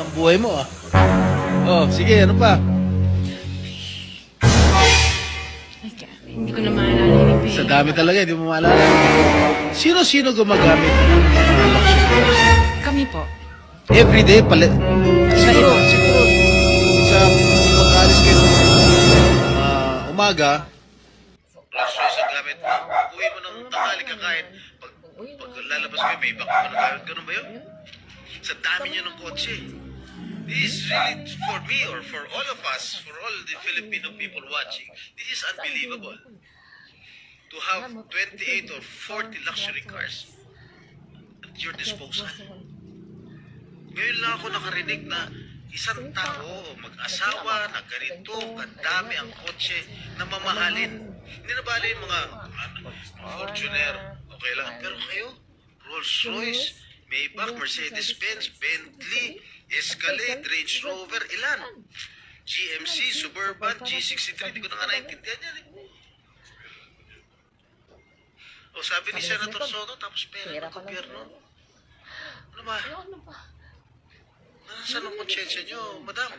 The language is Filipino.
ng buhay mo ah. Oh, sige, ano pa? Hindi ko na maalala yung Sa dami talaga, hindi mo maalala. Sino-sino gumagamit ng luxury cars? Kami po. Everyday, siguro, sa pag-aalis kayo ng umaga, Rolls-Royce ang gamit mo. Uwi mo ng tanghali kakain. Pag lalabas kayo, may ibang ka na gamit. Ganun ba yun? Sa dami nyo ng kotse. This is really, for me or for all of us, for all the Filipino people watching, this is unbelievable. To have 28 or 40 luxury cars at your disposal. Ngayon lang ako nakarinig na isang tao, mag-asawa, na ganito, kadami ang kotse na mamahalin. Hindi na bali yung mga Fortuner, okay lang. Pero kayo, Rolls-Royce, Maybach, Mercedes-Benz, Bentley, Escalade, Range Rover, ilan? GMC, Suburban, G63, hindi ko na nga naintindihan yan eh. O sabi ni Senator Soto, tapos pera ng gobyerno. Ano ba? Nasaan ang konsyensya nyo, madam?